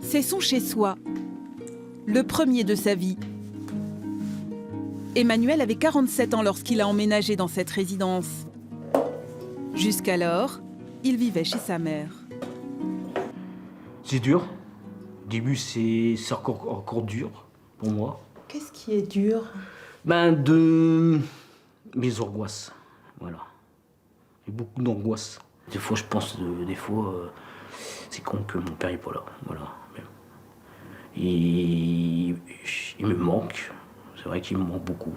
C'est son chez-soi, le premier de sa vie. Emmanuel avait 47 ans lorsqu'il a emménagé dans cette résidence. Jusqu'alors, il vivait chez sa mère. C'est dur. Au début, c'est encore dur pour moi. Qu'est-ce qui est dur? De mes angoisses, voilà. J'ai beaucoup d'angoisse. Des fois, je pense, c'est con que mon père n'est pas là, voilà. Il me manque, c'est vrai qu'il me manque beaucoup.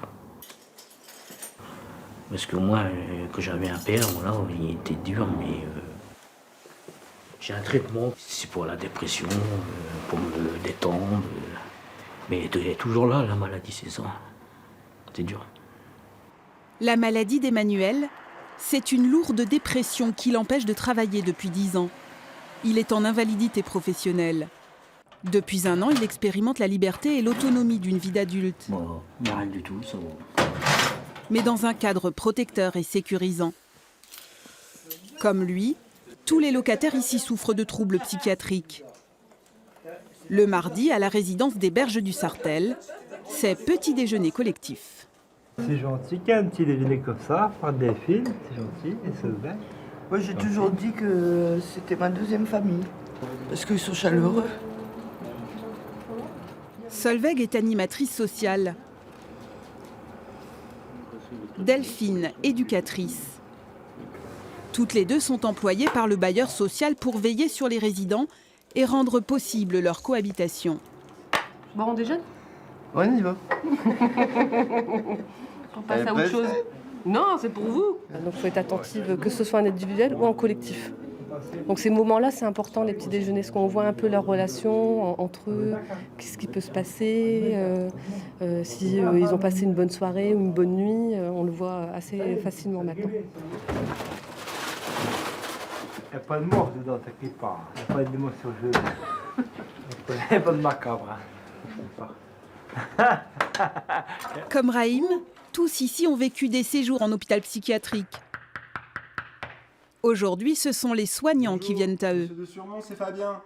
Parce que moi, quand j'avais un père, voilà, il était dur, mais j'ai un traitement, c'est pour la dépression, pour me détendre. Mais elle est toujours là, la maladie, c'est ça. C'est dur. La maladie d'Emmanuel, c'est une lourde dépression qui l'empêche de travailler depuis 10 ans. Il est en invalidité professionnelle. Depuis 1 an, il expérimente la liberté et l'autonomie d'une vie d'adulte. Bon, rien du tout, ça va. Mais dans un cadre protecteur et sécurisant. Comme lui, tous les locataires ici souffrent de troubles psychiatriques. Le mardi, à la résidence des Berges du Sartel, c'est petit déjeuner collectif. C'est gentil qu'il y ait un petit déjeuner comme ça, par Delphine, c'est gentil, et c'est bien. Moi, j'ai toujours dit que c'était ma deuxième famille, parce qu'ils sont chaleureux. Solveig est animatrice sociale. Delphine, éducatrice. Toutes les deux sont employées par le bailleur social pour veiller sur les résidents et rendre possible leur cohabitation. Bon, on déjeune? Ouais, on y va. On passe à autre chose. Non, c'est pour vous. Donc, il faut être attentive, que ce soit en individuel ou en collectif. Donc, ces moments-là, c'est important, les petits déjeuners, parce qu'on voit un peu leurs relations entre eux, qu'est-ce qui peut se passer, si ils ont passé une bonne soirée ou une bonne nuit, on le voit assez facilement maintenant. Il n'y a pas de mort dedans, t'inquiète pas. Il n'y a pas d'émotion jeu. Il n'y a pas de macabre. Comme Raïm, tous ici ont vécu des séjours en hôpital psychiatrique. Aujourd'hui, ce sont les soignants qui viennent à eux. C'est Fabien.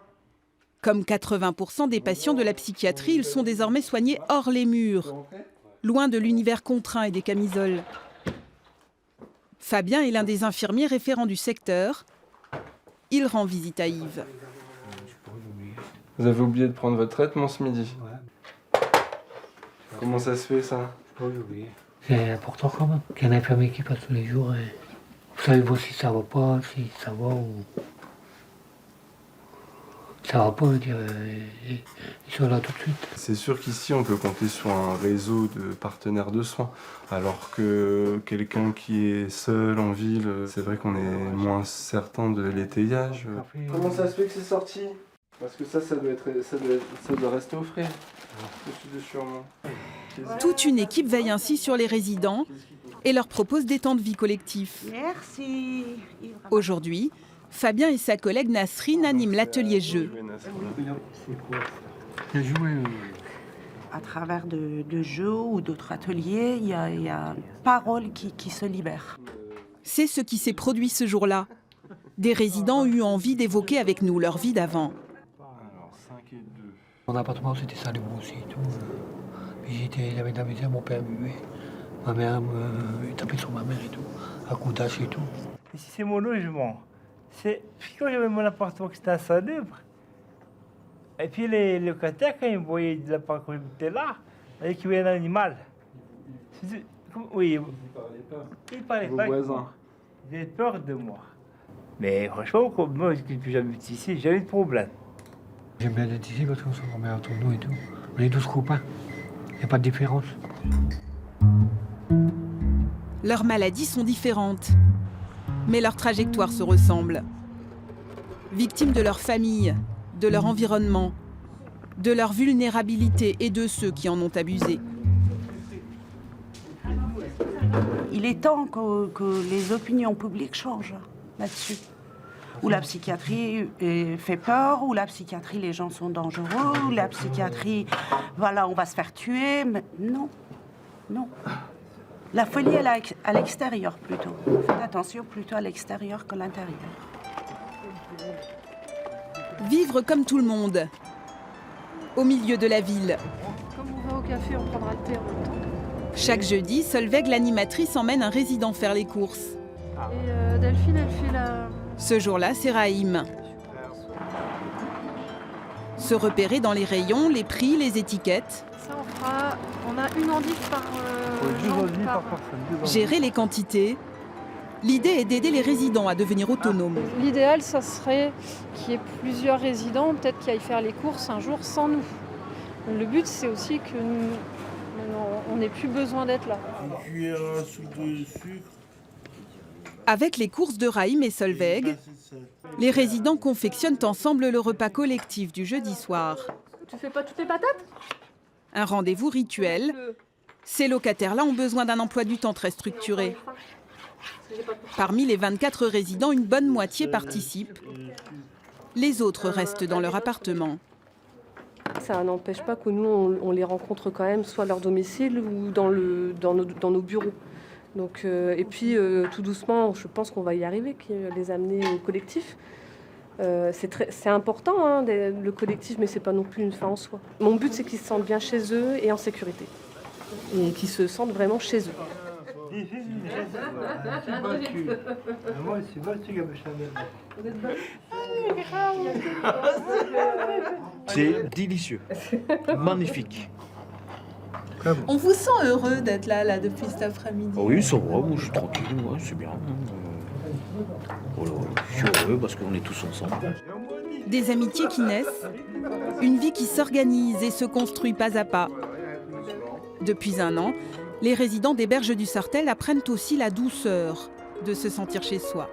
Comme 80% des patients de la psychiatrie, ils sont désormais soignés hors les murs, loin de l'univers contraint et des camisoles. Fabien est l'un des infirmiers référents du secteur. Il rend visite à Yves. Vous avez oublié de prendre votre traitement ce midi. Ouais. Comment ça se fait, ça? C'est important quand même qu'il y ait un infirmier qui passe tous les jours. Et vous savez voir si ça va pas, si ça va ou... Ça va pas, dire, ils sont là tout de suite. C'est sûr qu'ici, on peut compter sur un réseau de partenaires de soins. Alors que quelqu'un qui est seul en ville, c'est vrai qu'on est moins certain de l'étayage. Comment ça se fait que c'est sorti? Parce que ça doit rester au frais. Sûrement. Toute une équipe veille ainsi sur les résidents et leur propose des temps de vie collectifs. Merci. Aujourd'hui, Fabien et sa collègue Nasrine animent l'atelier jeu. À travers de jeux ou d'autres ateliers, il y a une parole qui se libère. C'est ce qui s'est produit ce jour-là. Des résidents ont eu envie d'évoquer avec nous leur vie d'avant. Mon appartement, c'était ça, les mots aussi et tout. Puis il y avait de la misère, mon père buvait. Ma mère me tapait sur ma mère et tout, à coups d'âge et tout. Ici, c'est mon logement. Quand j'avais mon appartement qui était à Saint-Debre, et puis les locataires, quand ils me voyaient de l'appartement qui était là, ils disaient qu'il y avait un animal. Oui, ils parlaient pas. Vos voisins. Ils avaient peur de moi. Mais franchement, moi, depuis que j'habite ici, j'ai jamais eu de problème. J'aime bien être ici parce qu'on se remet autour de nous et tout. On est tous copains, il n'y a pas de différence. Leurs maladies sont différentes, mais leurs trajectoires se ressemblent. Victimes de leur famille, de leur environnement, de leur vulnérabilité et de ceux qui en ont abusé. Il est temps que les opinions publiques changent là-dessus. Où la psychiatrie fait peur, où la psychiatrie, les gens sont dangereux, où la psychiatrie, voilà, on va se faire tuer. Mais non, non. La folie, elle est à l'extérieur plutôt. Faites attention plutôt à l'extérieur qu'à l'intérieur. Vivre comme tout le monde, au milieu de la ville. Comme on va au café, on prendra le thé en même temps. Chaque jeudi, Solveig, l'animatrice, emmène un résident faire les courses. Et Delphine, elle fait la... Ce jour-là, c'est Raïm. Se repérer dans les rayons, les prix, les étiquettes. Ça, on a une endive par jambe par personne. Gérer les quantités. L'idée est d'aider les résidents à devenir autonomes. L'idéal, ça serait qu'il y ait plusieurs résidents, peut-être qui aillent faire les courses un jour sans nous. Le but, c'est aussi que on n'ait plus besoin d'être là. Une cuillère à soupe de sucre. Avec les courses de Raïm et Solveig, les résidents confectionnent ensemble le repas collectif du jeudi soir. Tu fais pas toutes les patates? Un rendez-vous rituel. Ces locataires-là ont besoin d'un emploi du temps très structuré. Parmi les 24 résidents, une bonne moitié participent. Les autres restent dans leur appartement. Ça n'empêche pas que nous, on les rencontre quand même, soit à leur domicile ou dans nos bureaux. Donc, et puis, tout doucement, je pense qu'on va y arriver, les amener au collectif. C'est important, hein, le collectif, mais ce n'est pas non plus une fin en soi. Mon but, c'est qu'ils se sentent bien chez eux et en sécurité. Et qu'ils se sentent vraiment chez eux. C'est délicieux, magnifique. On vous sent heureux d'être là depuis cet après-midi. Oui, ça va, moi je suis tranquille, ouais, c'est bien. Voilà, je suis heureux parce qu'on est tous ensemble. Des amitiés qui naissent, une vie qui s'organise et se construit pas à pas. Depuis 1 an, les résidents des Berges du Sartèle apprennent aussi la douceur de se sentir chez soi.